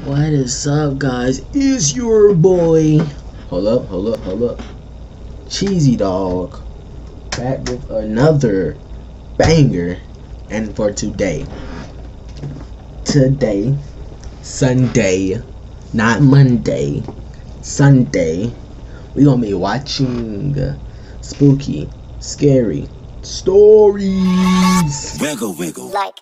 What is up, guys? It's your boy. Hold up. Cheesy Dog. Back with another banger. And for today, Sunday, not Monday, Sunday, we gonna be watching spooky, scary stories. Wiggle. Like.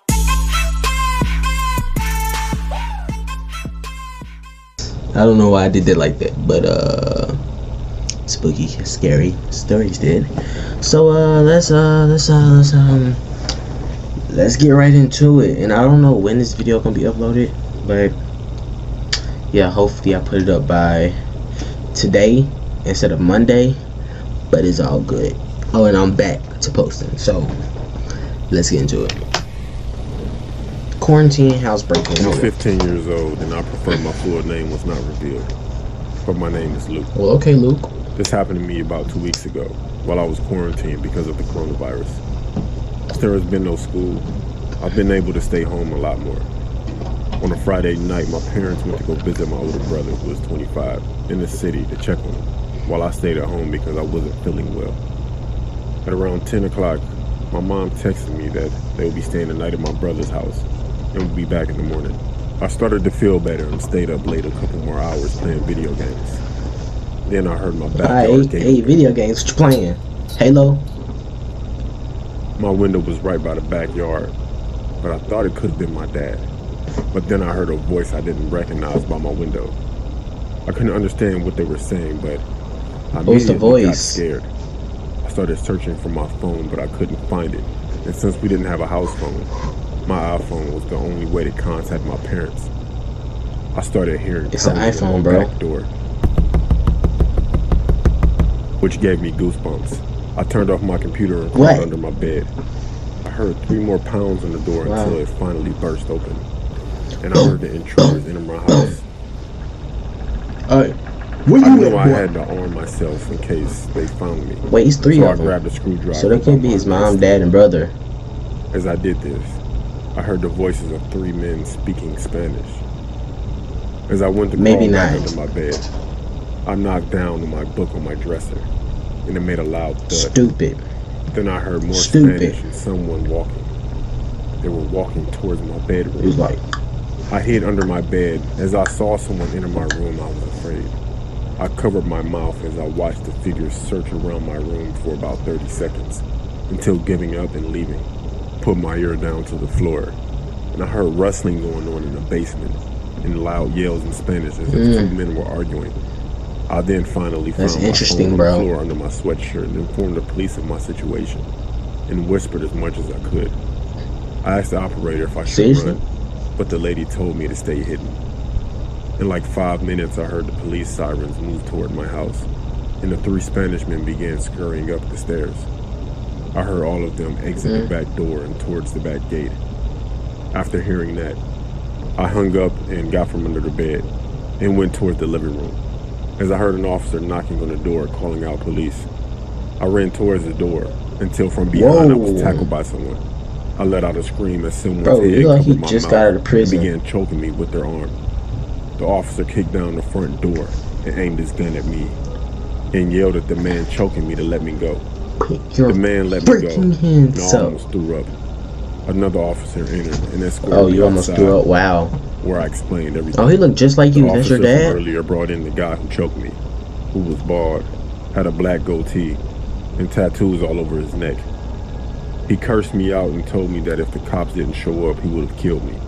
I don't know why I did that like that, but spooky, scary stories did. So let's get right into it. And I don't know when this video gonna be uploaded, but yeah, hopefully I put it up by today instead of Monday. But it's all good. Oh, and I'm back to posting, so let's get into it. Quarantine housebreaking. I'm 15 years old, and I prefer my full name was not revealed. But my name is Luke. Well, okay, Luke. This happened to me about 2 weeks ago, while I was quarantined because of the coronavirus. Since there has been no school, I've been able to stay home a lot more. On a Friday night, my parents went to go visit my older brother, who was 25, in the city to check on him, while I stayed at home because I wasn't feeling well. At around 10 o'clock, my mom texted me that they would be staying the night at my brother's house and would be back in the morning. I started to feel better and stayed up late a couple more hours playing video games. Then I heard my backyard gate. Hey, video games, what you playing? Halo? My window was right by the backyard, but I thought it could have been my dad. But then I heard a voice I didn't recognize by my window. I couldn't understand what they were saying, but I immediately got scared. I started searching for my phone, but I couldn't find it. And since we didn't have a house phone, my iPhone was the only way to contact my parents. I started hearing it's an iPhone, bro. Back door, which gave me goosebumps. I turned off my computer and crawled under my bed. I heard 3 more pounds on the door until it finally burst open, and I heard the intruders enter my house. I knew I had to arm myself in case they found me. Wait, it's 3 of them. I grabbed a screwdriver. So that could be his mom, dad, and brother. As I did this, I heard the voices of 3 men speaking Spanish. As I went to crawl back under my bed, I knocked down my book on my dresser, and it made a loud thud. Stupid. Then I heard more Spanish and someone walking. They were walking towards my bedroom. It was like, I hid under my bed. As I saw someone enter my room, I was afraid. I covered my mouth as I watched the figures search around my room for about 30 seconds, until giving up and leaving. Put my ear down to the floor, and I heard rustling going on in the basement and loud yells in Spanish as if 2 men were arguing. I then finally found my phone on the floor under my sweatshirt and informed the police of my situation and whispered as much as I could. I asked the operator if I should run, but the lady told me to stay hidden. In like 5 minutes, I heard the police sirens move toward my house, and the 3 Spanish men began scurrying up the stairs. I heard all of them exit the back door and towards the back gate. After hearing that, I hung up and got from under the bed and went towards the living room. As I heard an officer knocking on the door calling out police, I ran towards the door until from behind I was tackled by someone. I let out a scream as someone's head covered my mouth and began choking me with their arm. The officer kicked down the front door and aimed his gun at me and yelled at the man choking me to let me go. The man let me go, and I almost threw up. Another officer entered and escorted me outside. You almost threw up? Wow. Where I explained everything. Oh, he looked just like you. That's your dad? The officer earlier brought in the guy who choked me, who was bald, had a black goatee, and tattoos all over his neck. He cursed me out and told me that if the cops didn't show up, he would have killed me.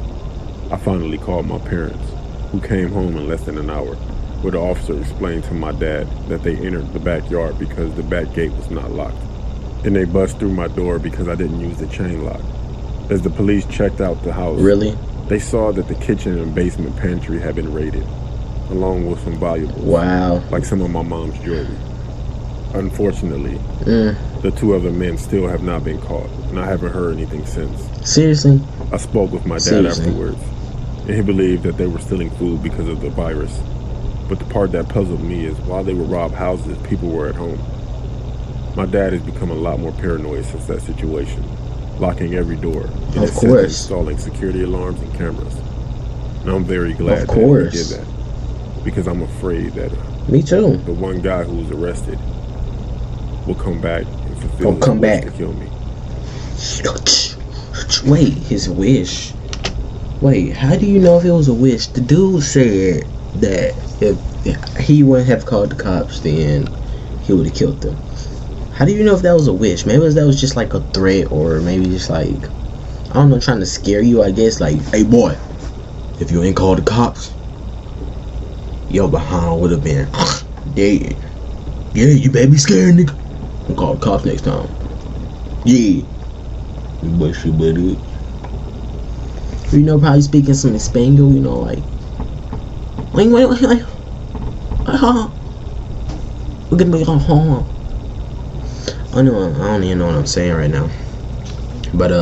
I finally called my parents, who came home in less than an hour, where the officer explained to my dad that they entered the backyard because the back gate was not locked. And they bust through my door because I didn't use the chain lock. As the police checked out the house, they saw that the kitchen and basement pantry had been raided, along with some valuables, like some of my mom's jewelry. Unfortunately, the 2 other men still have not been caught, and I haven't heard anything since. Seriously? I spoke with my dad afterwards, and he believed that they were stealing food because of the virus. But the part that puzzled me is while they would rob houses, people were at home. My dad has become a lot more paranoid since that situation, locking every door and installing security alarms and cameras. And I'm very glad Of that he course. did that. Because I'm afraid that Me too. the one guy who was arrested will come back and fulfill Will come his wish back. to kill me. Wait, his wish. Wait, how do you know if it was a wish? The dude said that if he wouldn't have called the cops, then he would have killed them. How do you know if that was a wish? Maybe that was just like a threat, or maybe just like, I don't know, trying to scare you, I guess. Like, hey boy, if you ain't called the cops, your behind would have been dead. Yeah, you better be scared, nigga. I'm call the cops next time. Yeah. But you better. You know, probably speaking some Espanol, you know, like. Wait. We're gonna be home. I don't even know what I'm saying right now. But,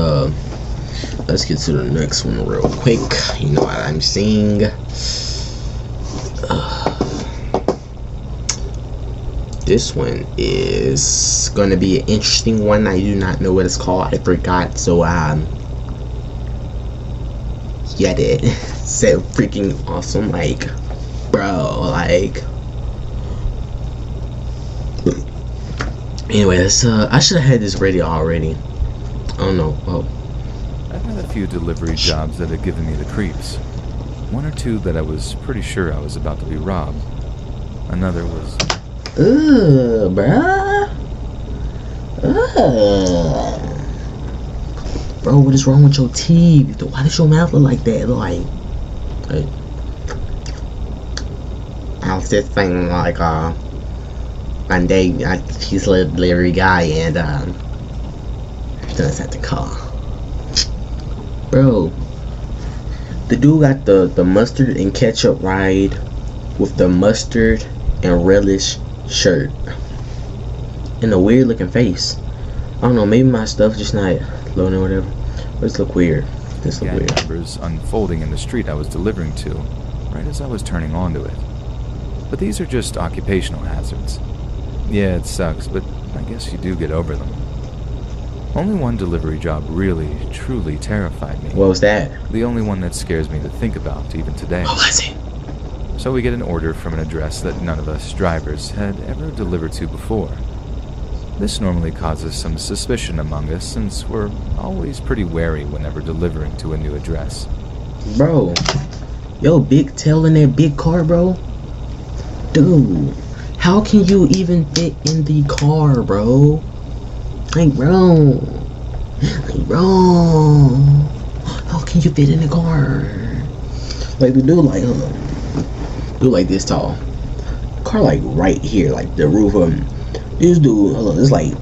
let's get to the next one real quick. You know what I'm saying? This one is gonna be an interesting one. I do not know what it's called. I forgot. So yeah, that so freaking awesome. Like, bro, like. Anyway, I should have had this ready already. I don't know. Oh. I've had a few delivery jobs that have given me the creeps. One or two that I was pretty sure I was about to be robbed. Another was... bruh. Bro, what is wrong with your teeth? Why does your mouth look like that? Like I was just thinking, like, one day, he's a delivery guy, and, at the car. Bro, the dude got the mustard and ketchup ride with the mustard and relish shirt and a weird looking face. I don't know, maybe my stuff just not loading or whatever. This look weird. This look weird. Numbers unfolding in the street I was delivering to, right as I was turning onto it. But these are just occupational hazards. Yeah, it sucks, but I guess you do get over them. Only one delivery job really, truly terrified me. What was that? The only one that scares me to think about, even today. What was it? So we get an order from an address that none of us drivers had ever delivered to before. This normally causes some suspicion among us, since we're always pretty wary whenever delivering to a new address. Bro, yo, big tail in that big car, bro. Dude, how can you even fit in the car, bro? Like, bro, how can you fit in the car? Like, the dude, like, dude, like this tall. Car, like, right here, like the roof of him. This dude, hold on, it's like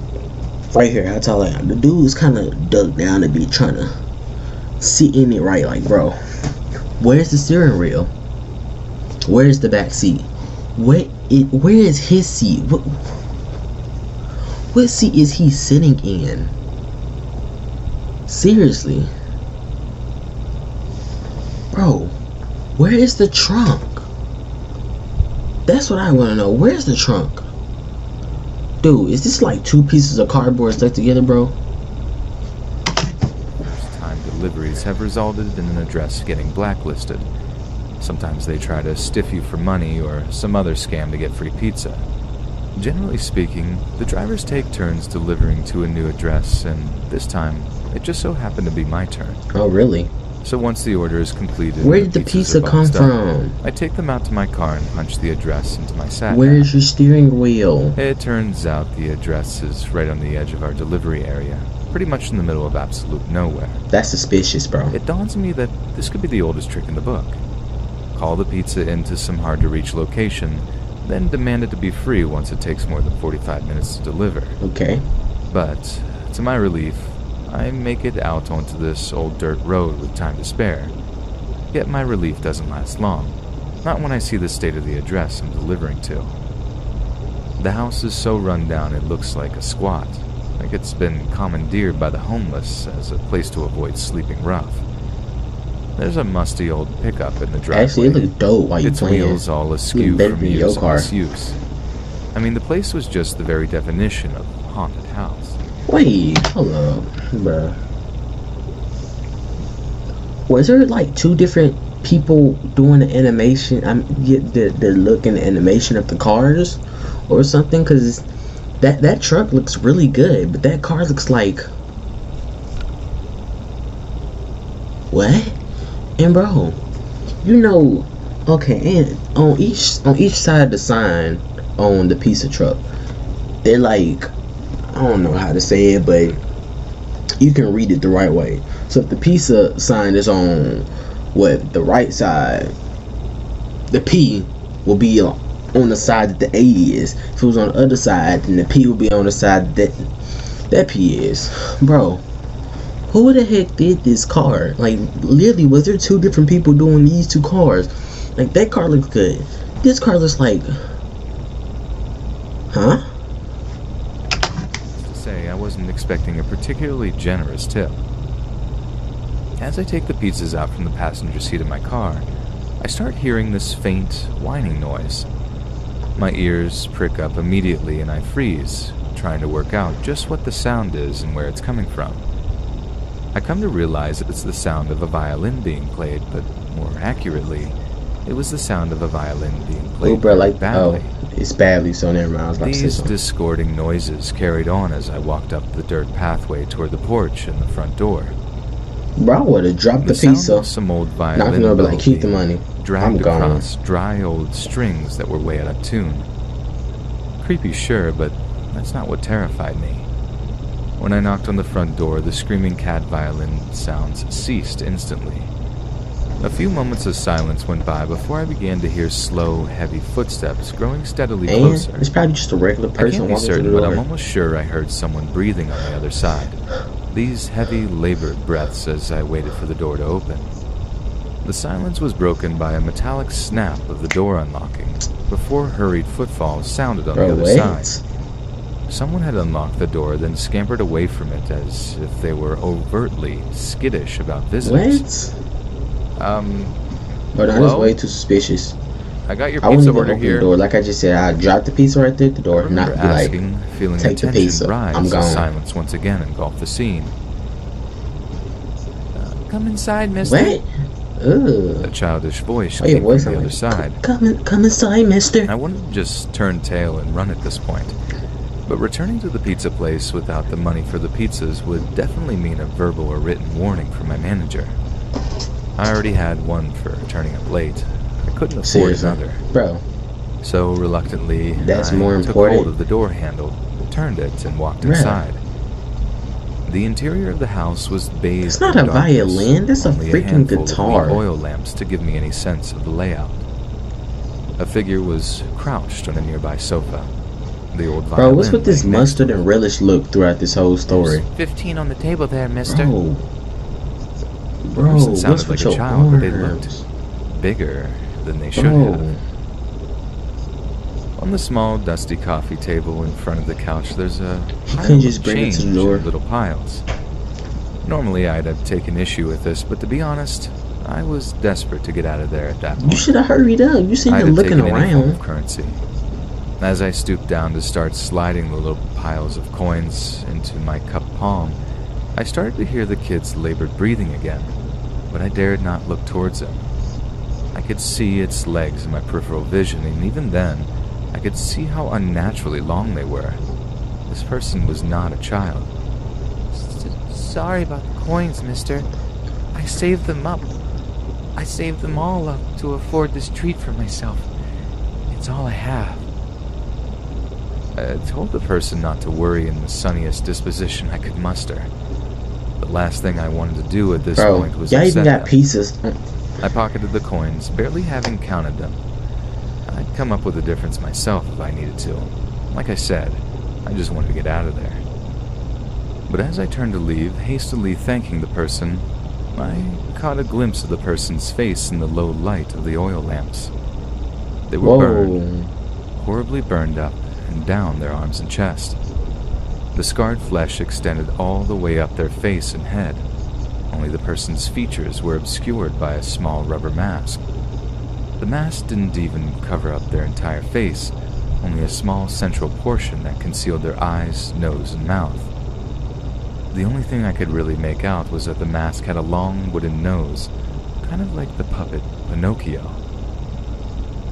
right here. How tall? Like, the dude's kind of ducked down to be trying to sit in it right. Like, bro, where's the steering wheel? Where's the back seat? Where is his seat? What seat is he sitting in? Seriously, bro, where is the trunk? That's what I want to know. Where's the trunk? Dude, is this like two pieces of cardboard stuck together, bro? First-time deliveries have resulted in an address getting blacklisted. Sometimes they try to stiff you for money or some other scam to get free pizza. Generally speaking, the drivers take turns delivering to a new address, and this time, it just so happened to be my turn. Oh, really? So once the order is completed... Where did the pizza come from? I take them out to my car and punch the address into my sat nav. Where's your steering wheel? It turns out the address is right on the edge of our delivery area, pretty much in the middle of absolute nowhere. That's suspicious, bro. It dawns on me that this could be the oldest trick in the book. Call the pizza into some hard-to-reach location, then demand it to be free once it takes more than 45 minutes to deliver. Okay. But, to my relief, I make it out onto this old dirt road with time to spare. Yet my relief doesn't last long, not when I see the state of the address I'm delivering to. The house is so run down it looks like a squat, like it's been commandeered by the homeless as a place to avoid sleeping rough. There's a musty old pickup in the driveway. Actually, it looks dope while you its playing. Wheels all askew better from than years your of car. misuse. I mean, the place was just the very definition of haunted house. Wait, hold up, bruh. Was there like two different people doing the animation. Get the look and the animation of the cars or something, because that truck looks really good, but that car looks like what? And bro, you know, okay, and on each side of the sign on the pizza truck, they're like, I don't know how to say it, but you can read it the right way. So if the pizza sign is on the right side, the P will be on the side that the A is. If it was on the other side, then the P will be on the side that P is. Bro, who the heck did this car? Like, literally, was there two different people doing these two cars? Like, that car looks good. This car looks like, huh? To say, I wasn't expecting a particularly generous tip. As I take the pizzas out from the passenger seat of my car, I start hearing this faint whining noise. My ears prick up immediately and I freeze, trying to work out just what the sound is and where it's coming from. I come to realize that it's the sound of a violin being played, but more accurately, it was the sound of a violin being played badly. Oh, it's badly, so never mind. I was about to say These something. discording noises carried on as I walked up the dirt pathway toward the porch and the front door. Bro, I would have dropped the sound pizza. of some old violin Knocking over, like, keep the money. dragged I'm gone. across dry old strings that were way out of tune. Creepy, sure, but that's not what terrified me. When I knocked on the front door, the screaming cat violin sounds ceased instantly. A few moments of silence went by before I began to hear slow, heavy footsteps growing steadily And closer. it's probably just a regular I person can't be walking through certain, the but I'm door. almost sure I heard someone breathing on the other side. These heavy, labored breaths as I waited for the door to open. The silence was broken by a metallic snap of the door unlocking before hurried footfalls sounded on the Bro, other wait. side. Someone had unlocked the door, then scampered away from it as if they were overtly skittish about visitors. What? Bro, that is hello? way too suspicious. I got your I wouldn't pizza even order open here. the door. Like I just said, I dropped the pizza right there at the I door, not remember be like, asking, feeling take the the tension pizza. rise I'm as gone. silence once again engulfed the scene. Come inside, mister. what? A Ugh. childish voice Oh, your came voice from the I'm other like, side. Come inside, mister. I wanted to just turn tail and run at this point, but returning to the pizza place without the money for the pizzas would definitely mean a verbal or written warning from my manager. I already had one for turning up late. I couldn't afford Seriously. another. Bro, So reluctantly, That's I more took important. hold of the door handle, turned it, and walked Bruh. inside. The interior of the house was bathed It's not in a darkness, violin, that's a only freaking handful of guitar. weak oil lamps to give me any sense of the layout. A figure was crouched on a nearby sofa. The old violin bro, what's with this laying next mustard to and it. relish look throughout this whole story? There's 15 on the table there, mister. Bro, The bro, person what's sounded with like a your child, but they arms? looked bigger than they should Bro, have. On the small, dusty coffee table in front of the couch, there's a You pile couldn't of just bring it to the change door? in little piles. Normally, I'd have taken issue with this, but to be honest, I was desperate to get out of there at that you point. should have hurried up. You sitting I'd here have looking taken any form around. of currency. As I stooped down to start sliding the little piles of coins into my cup palm, I started to hear the kid's labored breathing again, but I dared not look towards him. I could see its legs in my peripheral vision, and even then, I could see how unnaturally long they were. This person was not a child. Sorry about the coins, mister. I saved them up. I saved them all up to afford this treat for myself. It's all I have. I told the person not to worry in the sunniest disposition I could muster. The last thing I wanted to do at this Bro, point was y'all even upset got them. pieces. I pocketed the coins, barely having counted them. I'd come up with a difference myself if I needed to. Like I said, I just wanted to get out of there. But as I turned to leave, hastily thanking the person, I caught a glimpse of the person's face in the low light of the oil lamps. They were burned, Whoa. horribly burned up and down their arms and chest. The scarred flesh extended all the way up their face and head. Only the person's features were obscured by a small rubber mask. The mask didn't even cover up their entire face, only a small central portion that concealed their eyes, nose, and mouth. The only thing I could really make out was that the mask had a long wooden nose, kind of like the puppet Pinocchio,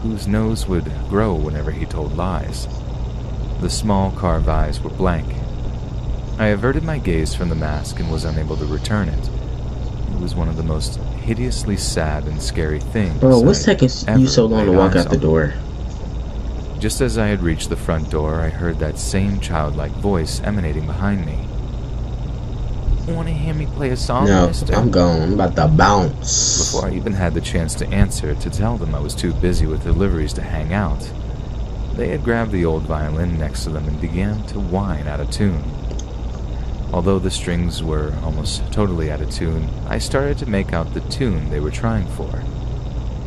whose nose would grow whenever he told lies. The small carved eyes were blank. I averted my gaze from the mask and was unable to return it. It was one of the most hideously sad and scary things. Bro, what's taking you so long to walk out the door? Just as I had reached the front door, I heard that same childlike voice emanating behind me. Want to hear me play a song, No, mister? I'm gone. I'm about to bounce. Before I even had the chance to answer, to tell them I was too busy with deliveries to hang out, they had grabbed the old violin next to them and began to whine out of tune. Although the strings were almost totally out of tune, I started to make out the tune they were trying for.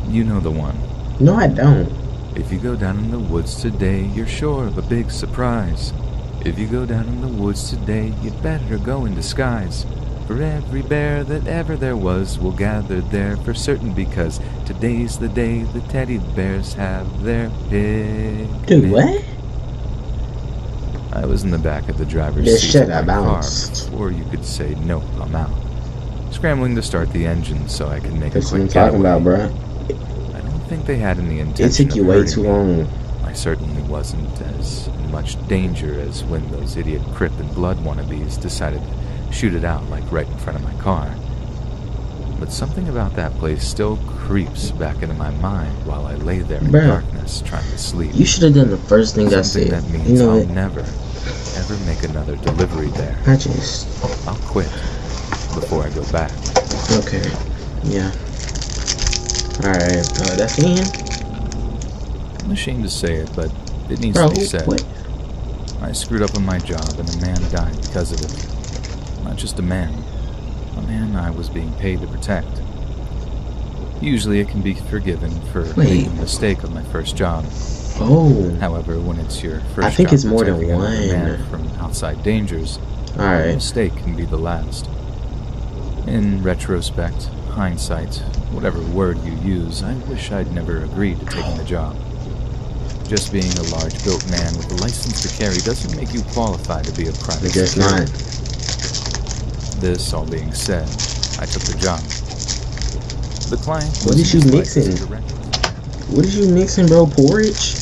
You know the one. No, I don't. If you go down in the woods today, you're sure of a big surprise. If you go down in the woods today, you'd better go in disguise. For every bear that ever there was will gather there for certain, because today's the day the teddy bears have their picnic. Dude, what? I was in the back of the driver's Just seat shut of my up, car bounced. before you could say, nope, I'm out. Scrambling to start the engine so I could make That's a what I'm quick talking getaway. about, bro. I don't think they had any intention It took you of way hurting too me. long. I certainly wasn't as much danger as when those idiot Crip and Blood wannabes decided to shoot it out like right in front of my car. But something about that place still creeps back into my mind while I lay there in Bruh. darkness trying to sleep. You should have done the first thing I Something said. that means You know I'll what? never, ever make another delivery there. I'll quit before I go back. Okay. Yeah. Alright. That's the end. I'm ashamed to say it, but it needs Bro, to be said. what? I screwed up on my job and a man died because of it. Not just a man I was being paid to protect. Usually it can be forgiven for making a mistake on my first job. Oh. However, when it's your first I think job it's more than protecting another one. man from outside dangers, a Alright. mistake can be the last. In retrospect, hindsight, whatever word you use, I wish I'd never agreed to taking the job. Just being a large-built man with a license to carry doesn't make you qualified to be a private It's just security. not. This all being said, I took the job. The client What was is you most likely mixing? direct- What is you mixing, bro? Porridge?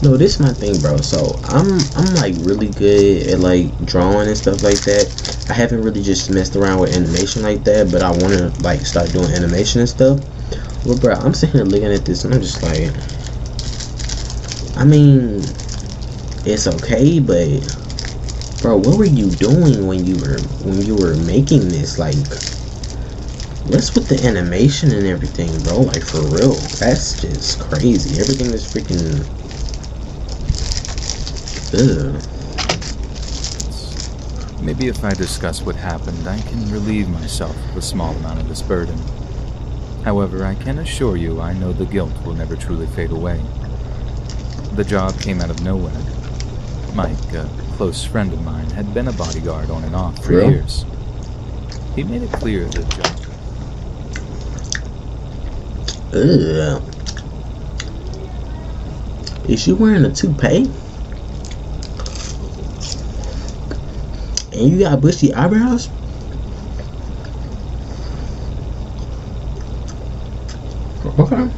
No, this is my thing, bro. So I'm like really good at like drawing and stuff like that. I haven't really just messed around with animation like that, but I want to like start doing animation and stuff. Well, bro, I'm sitting here looking at this and I'm just like, I mean, it's okay, but bro, what were you doing when you were making this? Like, what's with the animation and everything, bro? Like, for real, that's just crazy. Everything is freaking. Ugh. Maybe if I discuss what happened, I can relieve myself of a small amount of this burden. However, I can assure you I know the guilt will never truly fade away. The job came out of nowhere. Mike, a close friend of mine, had been a bodyguard on and off for Really? years. He made it clear that job... Ugh. Is she wearing a toupee? And you got bushy eyebrows? Okay.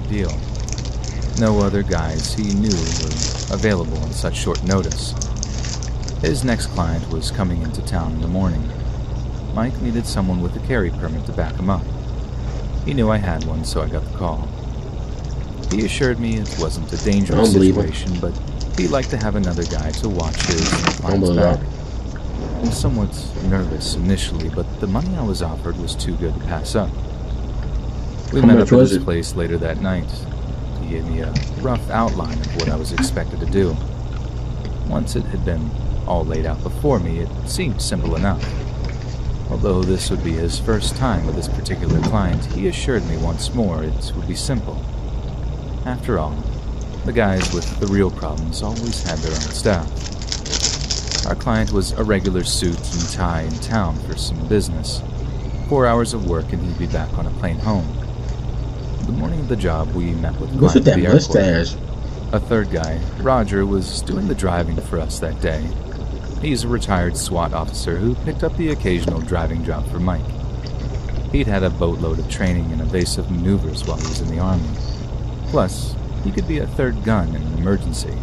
deal. No other guys he knew were available on such short notice. His next client was coming into town in the morning. Mike needed someone with a carry permit to back him up. He knew I had one, so I got the call. He assured me it wasn't a dangerous situation, but he'd like to have another guy to watch his client's back. I was somewhat nervous initially, but the money I was offered was too good to pass up. We met up at his place later that night. He gave me a rough outline of what I was expected to do. Once it had been all laid out before me, it seemed simple enough. Although this would be his first time with this particular client, he assured me once more it would be simple. After all, the guys with the real problems always had their own staff. Our client was a regular suit and tie in town for some business. 4 hours of work and he'd be back on a plane home. The morning of the job, we met with the What's with client that at the airport. mustache? A third guy, Roger, was doing the driving for us that day. He's a retired SWAT officer who picked up the occasional driving job for Mike. He'd had a boatload of training in evasive maneuvers while he was in the Army. Plus, he could be a third gun in an emergency.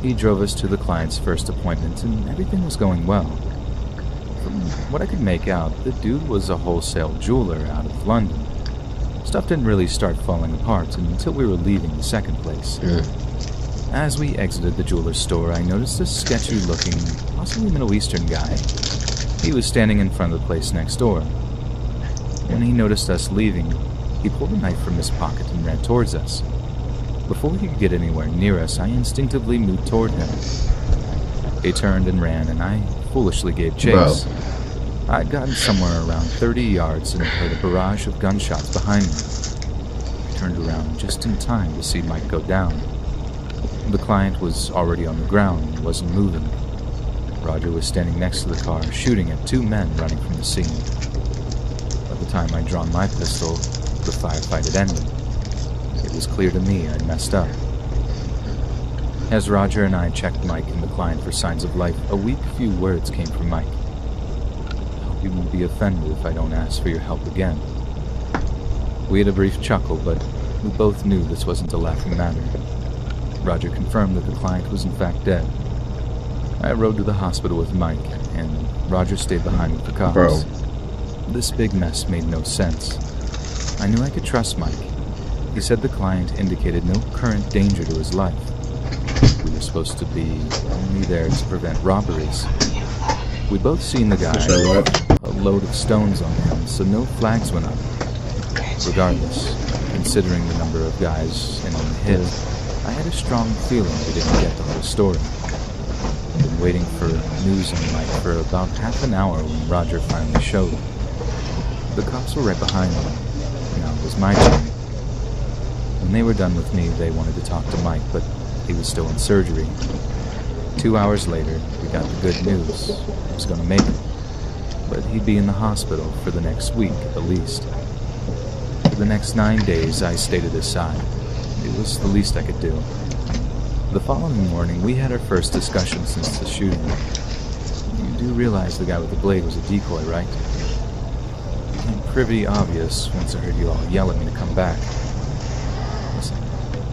He drove us to the client's first appointment, and everything was going well. From what I could make out, the dude was a wholesale jeweler out of London. Stuff didn't really start falling apart until we were leaving the second place. As we exited the jeweler's store, I noticed a sketchy-looking, possibly Middle Eastern guy. He was standing in front of the place next door. When he noticed us leaving, he pulled a knife from his pocket and ran towards us. Before he could get anywhere near us, I instinctively moved toward him. He turned and ran, and I foolishly gave chase. I'd gotten somewhere around 30 yards and heard a barrage of gunshots behind me. I turned around just in time to see Mike go down. The client was already on the ground and wasn't moving. Roger was standing next to the car, shooting at two men running from the scene. By the time I'd drawn my pistol, the firefight had ended. It was clear to me I'd messed up. As Roger and I checked Mike and the client for signs of life, a weak few words came from Mike. I hope you won't be offended if I don't ask for your help again. We had a brief chuckle, but we both knew this wasn't a laughing matter. Roger confirmed that the client was in fact dead. I rode to the hospital with Mike, and Roger stayed behind with the cops. Bro. This big mess made no sense. I knew I could trust Mike. He said the client indicated no current danger to his life. We were supposed to be only there to prevent robberies. We'd both seen the guy with a load of stones on him, so no flags went up. Regardless, considering the number of guys in on the hit, I had a strong feeling we didn't get the whole story. I'd been waiting for news on Mike for about half an hour when Roger finally showed. The cops were right behind me. Now it was my turn. When they were done with me, they wanted to talk to Mike, but he was still in surgery. 2 hours later, we got the good news. He was going to make it. But he'd be in the hospital for the next week at the least. For the next 9 days, I stayed at his side. It was the least I could do. The following morning, we had our first discussion since the shooting. You do realize the guy with the blade was a decoy, right? It became pretty obvious once I heard you all yell at me to come back. Listen,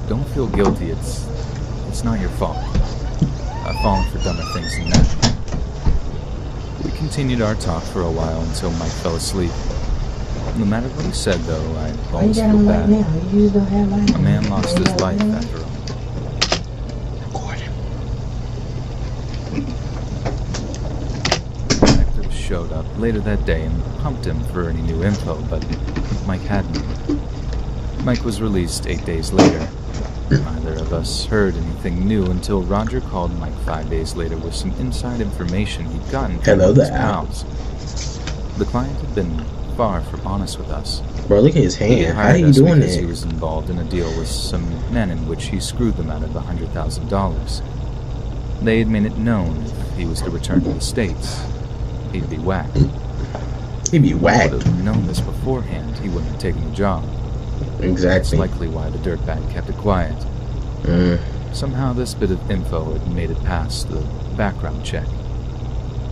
don't feel guilty. It's not your fault. I've fallen for dumber things than that. We continued our talk for a while until Mike fell asleep. No matter what he said, though, I always feel bad. A man lost his life after all. Detectives showed up later that day and pumped him for any new info, but Mike had none. Mike was released 8 days later. Neither of us heard anything new until Roger called Mike 5 days later with some inside information he'd gotten from his pals. The client had been far from honest with us. Bro, look at his hand. How are you doing that? He was involved in a deal with some men in which he screwed them out of $100,000. They had made it known if he was to return to the States, he'd be whacked. He'd be whacked? If he would have known this beforehand, he wouldn't have taken the job. Exactly. That's likely why the dirtbag kept it quiet. Somehow this bit of info had made it past the background check.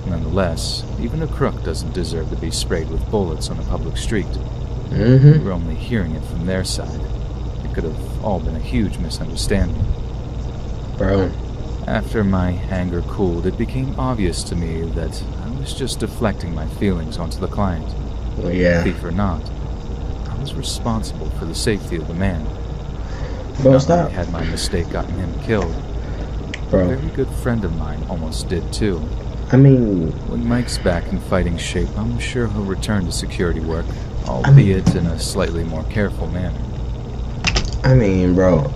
Nonetheless, even a crook doesn't deserve to be sprayed with bullets on a public street. We were only hearing it from their side. It could have all been a huge misunderstanding. Bro. After my anger cooled, it became obvious to me that I was just deflecting my feelings onto the client. Well, yeah. Thief or not, I was responsible for the safety of the man. Bro, stop. Had my mistake gotten him killed, Bro. A very good friend of mine almost did too. I mean, when Mike's back in fighting shape, I'm sure he'll return to security work, albeit in a slightly more careful manner. I mean, bro.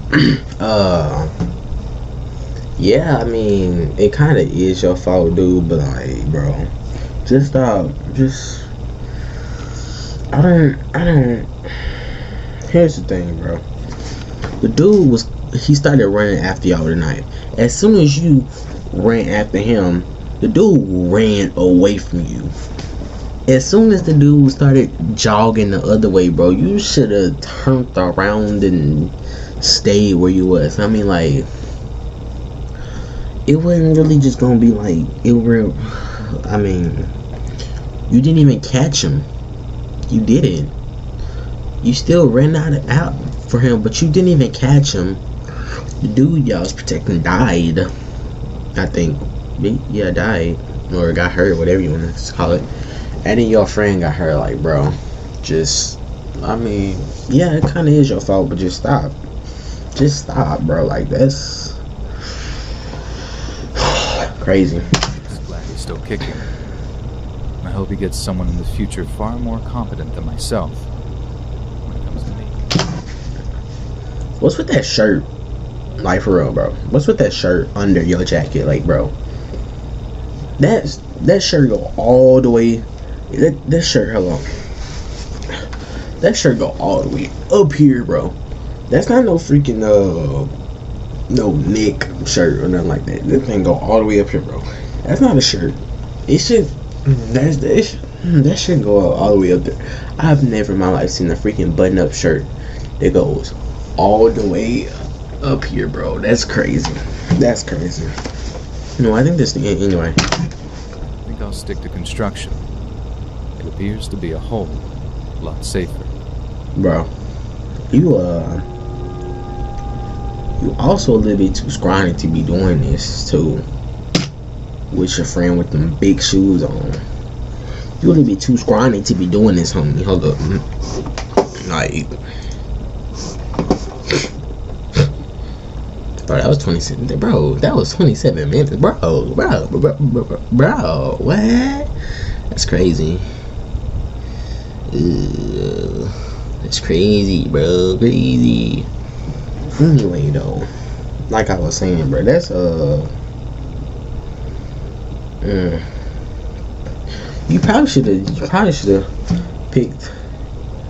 Yeah, I mean, it kind of is your fault, dude, but like, bro, just stop. Just, I don't, here's the thing, bro. The dude he started running after y'all tonight. As soon as you ran after him, the dude ran away from you. As soon as the dude started jogging the other way, bro, you should have turned around and stayed where you was. I mean, like, it wasn't really just gonna be like it were. I mean, you didn't even catch him. You didn't. You still ran out for him, but you didn't even catch him. The dude y'all was protecting died. I think. Yeah, died or got hurt, whatever you want to call it. And then your friend got hurt. Like, bro, just. I mean, yeah, it kind of is your fault, but just stop. Just stop, bro. Like, that's crazy. Just glad he's still kicking. I hope he gets someone in the future far more competent than myself when it comes to me. What's with that shirt? Like, for real, bro. What's with that shirt under your jacket? Like, bro. That shirt go all the way. That shirt, hello. That shirt go all the way up here, bro. That's not no freaking no Nick shirt or nothing like that. This thing go all the way up here, bro. That's not a shirt. It should. That should go all the way up there. I've never in my life seen a freaking button-up shirt that goes all the way up here, bro. That's crazy. That's crazy. No, I think this thing anyway. I think I'll stick to construction. It appears to be a whole lot safer. Bro, you also a little bit too scrawny to be doing this too. With your friend with them big shoes on. You a little bit too scrawny to be doing this, homie. Hold up. Like, bro, that was 27. Bro, that was 27 minutes. Bro, what? That's crazy. That's crazy, bro. Crazy. Anyway, though, like I was saying, bro, that's you probably should have picked.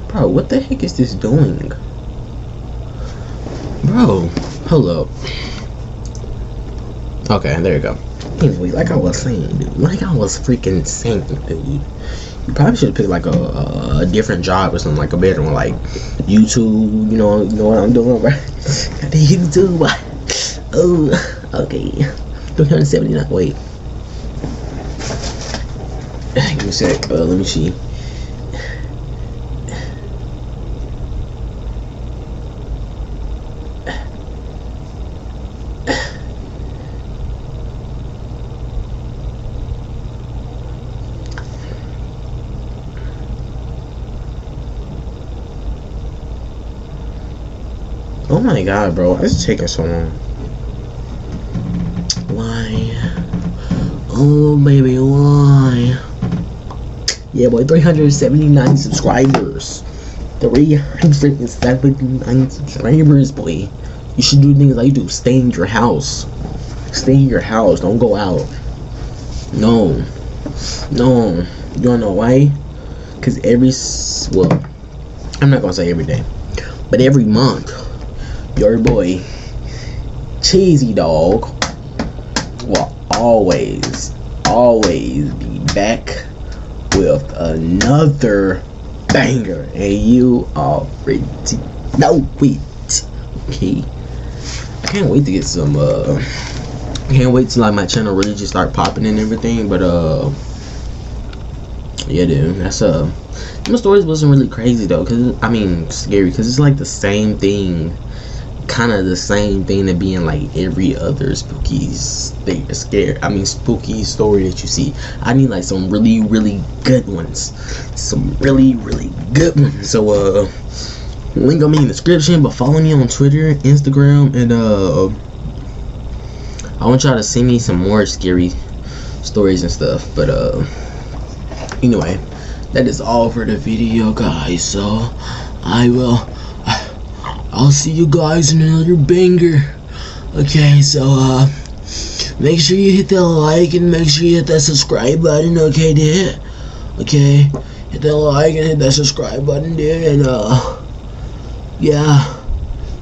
Bro, what the heck is this doing? Bro, hold up. Okay, there you go. Anyway, like I was saying, dude. Like I was freaking saying, dude. You probably should have picked like a different job or something, like a better one, like YouTube. You know what I'm doing, bro? Got the YouTube. Oh, okay. 379. Wait. Give me a sec. Let me see. Oh my god, bro. It's taking so long. Why? Oh, baby, why? Yeah, boy, 379 subscribers. 379 subscribers, boy. You should do things like you do. Stay in your house. Stay in your house. Don't go out. No. No. You don't know why? Because well, I'm not going to say every day. But every month, your boy, Cheesy Dog, will always be back with another banger, and you already know it. Okay, I can't wait to get some. I can't wait till like my channel really just start popping and everything. But yeah, dude, that's my stories wasn't really crazy though, cause I mean scary, cause it's like the same thing. Kind of the same thing that being like every other spooky thing, spooky story that you see. I need like some really good ones, So link on me in the description, but follow me on Twitter, Instagram, and I want y'all to send me some more scary stories and stuff. But anyway, that is all for the video, guys. So I'll see you guys in another banger. Okay, so make sure you hit that like and make sure you hit that subscribe button. Okay, dude. Okay, hit that like and hit that subscribe button, dude. And yeah,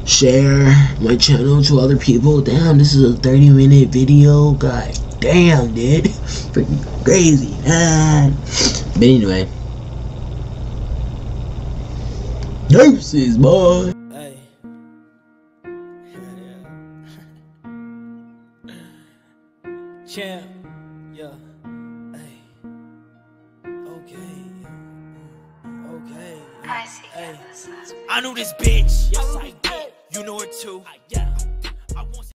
share my channel to other people. Damn, this is a 30-minute video. God damn, dude. Freaking crazy, man. But anyway, deuces, boy. I knew this bitch. Yes, I did. You know her too. Yeah.